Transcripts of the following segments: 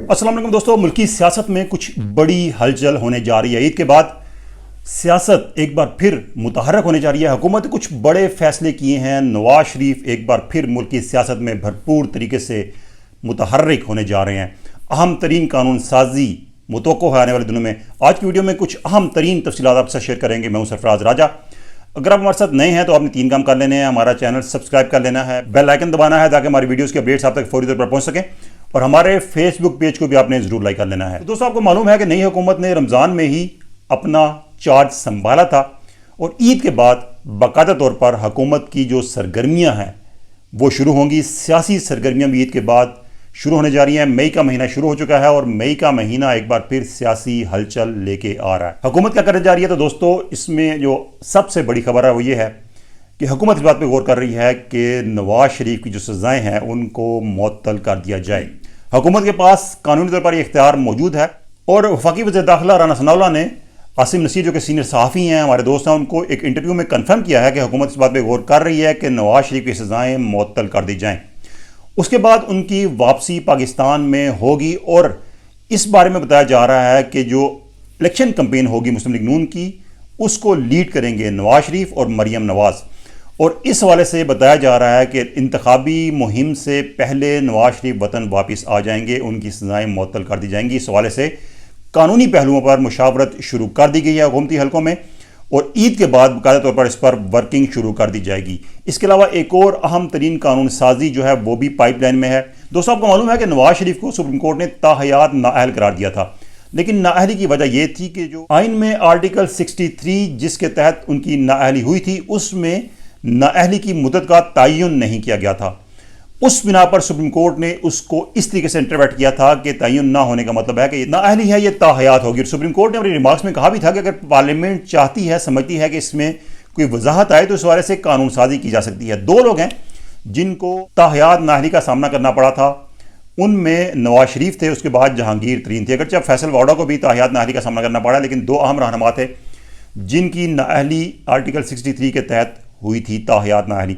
अस्सलाम वालेकुम दोस्तों, मुल्की सियासत में कुछ बड़ी हलचल होने जा रही है। ईद के बाद सियासत एक बार फिर मुतहर्रक होने जा रही है। हुकूमत ने कुछ बड़े फैसले किए हैं। नवाज शरीफ एक बार फिर मुल्की सियासत में भरपूर तरीके से मुतहर्रिक होने जा रहे हैं। अहम तरीन कानून साजी मुतवक्को है आने वाले दिनों में। आज की वीडियो में कुछ अहम तरीन तफसीलात आपसे शेयर करेंगे। मैं हूं सरफराज राजा। अगर आप हमारे साथ नए हैं तो आपने 3 काम कर लेने हैं। हमारा चैनल सब्सक्राइब कर लेना है, बेल आइकन दबाना है ताकि हमारी वीडियोस के अपडेट्स आप तक फौरी तौर पर पहुंच सकें, और हमारे फेसबुक पेज को भी आपने जरूर लाइक कर लेना है। तो दोस्तों, आपको मालूम है कि नई हुकूमत ने रमज़ान में ही अपना चार्ज संभाला था और ईद के बाद बाकायदा तौर पर हुकूमत की जो सरगर्मियां हैं वो शुरू होंगी। सियासी सरगर्मियां भी ईद के बाद शुरू होने जा रही हैं। मई का महीना शुरू हो चुका है और मई का महीना एक बार फिर सियासी हलचल लेके आ रहा है। हुकूमत क्या करने जा रही है? तो दोस्तों, इसमें जो सबसे बड़ी खबर है वो ये है कि हुकूमत इस बात पे गौर कर रही है कि नवाज शरीफ की जो सजाएं हैं उनको मुअत्तल कर दिया जाए। हुकूमत के पास कानूनी तौर पर यह इख्तियार मौजूद है और वफाकी वज़ीर दाखिला राना सनाउल्लाह ने आसिम नसीर, जो कि सीनियर सहाफ़ी हैं, हमारे दोस्त हैं, उनको एक इंटरव्यू में कन्फर्म किया है कि हुकूमत इस बात पर गौर कर रही है कि नवाज शरीफ की सजाएं मुअत्तल कर दी जाएँ। उसके बाद उनकी वापसी पाकिस्तान में होगी और इस बारे में बताया जा रहा है कि जो इलेक्शन कैंपेन होगी मुस्लिम लीग नून की, उसको लीड करेंगे नवाज शरीफ और मरियम नवाज। और इस हवाले से बताया जा रहा है कि इंतखाबी मुहिम से पहले नवाज शरीफ वतन वापस आ जाएंगे, उनकी सजाएं मुअत्तल कर दी जाएंगी। इस हवाले से कानूनी पहलुओं पर मुशावरत शुरू कर दी गई है हुकूमती हलकों में और ईद के बाद बाकायदा तौर पर इस पर वर्किंग शुरू कर दी जाएगी। इसके अलावा एक और अहम तरीन कानून साजी जो है वो भी पाइपलाइन में है। दोस्तों, आपको मालूम है कि नवाज शरीफ को सुप्रीम कोर्ट ने ताहयात नाअहल करार दिया था, लेकिन नाअहली की वजह यह थी कि जो आइन में आर्टिकल 63 जिसके तहत उनकी नाअहली हुई थी, उसमें नाअहली की मुद्दत का तयन नहीं किया गया था। उस बिना पर सुप्रीम कोर्ट ने उसको इस तरीके से इंटरप्रेट किया था कि तयन ना होने का मतलब है कि नाअहली है, ये ताहयात होगी। और सुप्रीम कोर्ट ने अपने रिमार्क्स में कहा भी था कि अगर पार्लियामेंट चाहती है, समझती है कि इसमें कोई वजाहत आए तो इस वाले से कानून साजी की जा सकती है। 2 लोग हैं जिनको ताहयात नाअहली का सामना करना पड़ा था, उनमें नवाज शरीफ थे, उसके बाद जहांगीर तरीन थे। अगरचे फैसल वाडा को भी ताहयात नाअहली का सामना करना पड़ा, लेकिन 2 अहम रहनुमा थे जिनकी नाअहली आर्टिकल 63 के तहत हुई थी, ताहयात नाअहली।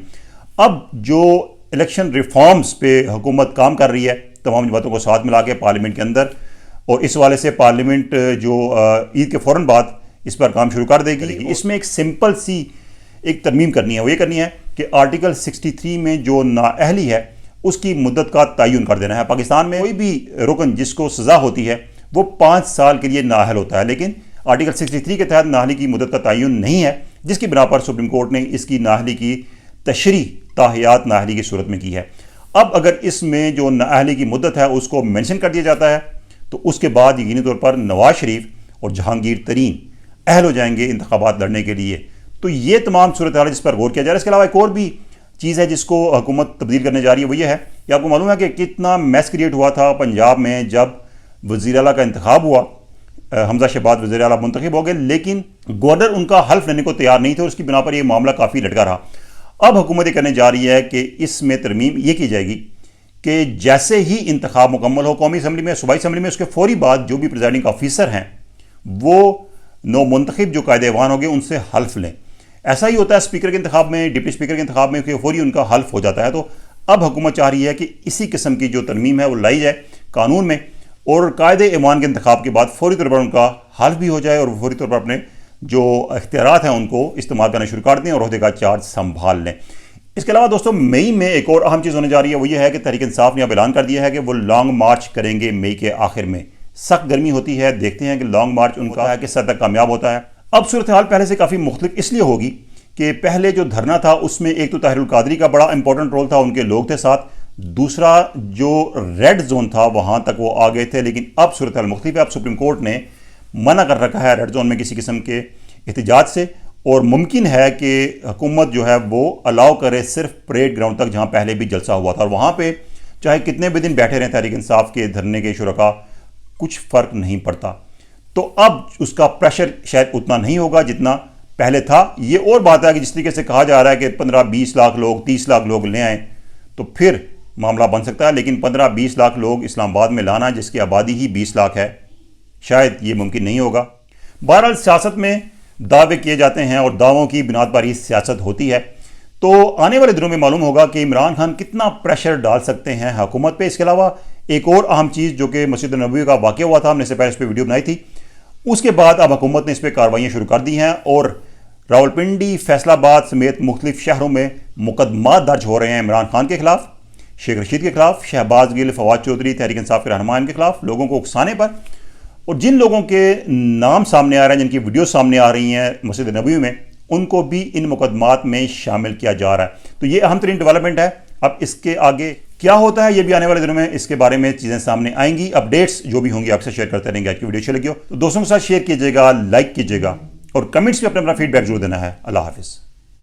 अब जो इलेक्शन रिफॉर्म्स पे हुकूमत काम कर रही है, तमाम बातों को साथ मिला के पार्लियामेंट के अंदर, और इस वाले से पार्लियामेंट जो ईद के फ़ौरन बाद इस पर काम शुरू कर देगी। इसमें एक सिंपल सी एक तरमीम करनी है। वो ये करनी है कि आर्टिकल 63 में जो नाअहली है उसकी मुद्दत का तयन कर देना है। पाकिस्तान में कोई भी रुकन जिसको सज़ा होती है वो 5 साल के लिए नाअहल होता है, लेकिन आर्टिकल 63 के तहत नाअहली की मुद्दत का तयन नहीं है, जिसकी बिना पर सुप्रीम कोर्ट ने इसकी नाअहली की तशरीह ताहयात नाअहली की सूरत में की है। अब अगर इसमें जो नाअहली की मुद्दत है उसको मेंशन कर दिया जाता है तो उसके बाद यकीनी तौर पर नवाज शरीफ और जहांगीर तरीन अहल हो जाएंगे इंतखाबात लड़ने के लिए। तो ये तमाम सूरत हाल जिस पर गौर किया जा रहा है। इसके अलावा एक और भी चीज़ है जिसको हुकूमत तब्दील करने जा रही है, वो ये है कि आपको मालूम है कि कितना मैस क्रिएट हुआ था पंजाब में जब वज़ीर आला का इंतखाब हुआ। हमजा शहबाज वज़ीर आला मुंतखब हो गए, लेकिन गवर्नर उनका हल्फ लेने को तैयार नहीं थे और उसकी बिना पर यह मामला काफ़ी लटका रहा। अब हुकूमत ये करने जा रही है कि इसमें तरमीम ये की जाएगी कि जैसे ही इंतखाब मुकम्मल हो कौमी असम्बली में, सूबाई असम्बली में, उसके फौरी बाद जो भी प्रिजाइडिंग ऑफिसर हैं वो नौ मुंतखब जो कायदे ऐवान होंगे उनसे हल्फ लें। ऐसा ही होता है स्पीकर के इंतखाब में, डिप्टी स्पीकर के इंतखाब में, फौरी उनका हल्फ हो जाता है। तो अब हुकूमत चाह रही है कि इसी किस्म की जो तरमीम है वो लाई जाए कानून में और कायदे ऐवान के इंतखाब के बाद फौरी तौर पर उनका हल्फ भी हो जाए और फौरी तौर पर अपने जो इख्तियारात हैं उनको इस्तेमाल करना शुरू कर दें और ओहदे का चार्ज संभाल लें। इसके अलावा दोस्तों, मई में एक और अहम चीज़ होने जा रही है, वो ये है कि तहरीक इंसाफ ने अब ऐलान कर दिया है कि वो लॉन्ग मार्च करेंगे मई के आखिर में। सख्त गर्मी होती है, देखते हैं कि लॉन्ग मार्च उनका है किस हद तक कामयाब होता है। अब सूरत हाल पहले से काफ़ी मुख्तलिफ इसलिए होगी कि पहले जो धरना था उसमें एक तो ताहिरुल कादरी का बड़ा इंपॉर्टेंट रोल था, उनके लोग थे साथ। दूसरा जो रेड जोन था वहाँ तक वो आ गए थे, लेकिन अब सूरत हाल मुख्तलिफ है। अब सुप्रीम कोर्ट ने मना कर रखा है रेड जोन में किसी किस्म के एहतजाज से, और मुमकिन है कि हुकूमत जो है वो अलाउ करे सिर्फ परेड ग्राउंड तक जहाँ पहले भी जलसा हुआ था, और वहाँ पे चाहे कितने भी दिन बैठे रहें तहरीक इंसाफ के धरने के शुरका, कुछ फ़र्क नहीं पड़ता। तो अब उसका प्रेशर शायद उतना नहीं होगा जितना पहले था। ये और बात है कि जिस तरीके से कहा जा रहा है कि 15-20 लाख लोग, 30 लाख लोग ले आएँ तो फिर मामला बन सकता है, लेकिन 15-20 लाख लोग इस्लामाबाद में लाना जिसकी आबादी ही 20 लाख है, शायद ये मुमकिन नहीं होगा। बहरहाल सियासत में दावे किए जाते हैं और दावों की बुनियाद पर ही सियासत होती है। तो आने वाले दिनों में मालूम होगा कि इमरान खान कितना प्रेशर डाल सकते हैं हुकूमत पे। इसके अलावा एक और अहम चीज़ जो कि मस्जिद नबवी का वाक़या हुआ था, हमने इससे पहले इस पर वीडियो बनाई थी, उसके बाद अब हुकूमत ने इस पर कार्रवाइयाँ शुरू कर दी हैं और रावलपिंडी, फैसलाबाद समेत मुख्तलिफ शहरों में मुकदमा दर्ज हो रहे हैं इमरान खान के खिलाफ, शेख रशीद के खिलाफ, शहबाज गिल, फवाद चौधरी, तहरीक इंसाफ के रहनुमा के खिलाफ, लोगों को उकसाने पर। और जिन लोगों के नाम सामने आ रहे हैं, जिनकी वीडियो सामने आ रही हैं मस्जिद नबवी में, उनको भी इन मुकदमात में शामिल किया जा रहा है। तो ये अहम तरीन डेवलपमेंट है। अब इसके आगे क्या होता है, ये भी आने वाले दिनों में इसके बारे में चीज़ें सामने आएंगी। अपडेट्स जो भी होंगी आपसे शेयर करते रहेंगे। आज की वीडियो अच्छी लगी हो तो दोस्तों के साथ शेयर कीजिएगा, लाइक कीजिएगा और कमेंट्स में अपना फीडबैक जरूर देना है। अल्लाह हाफिज़।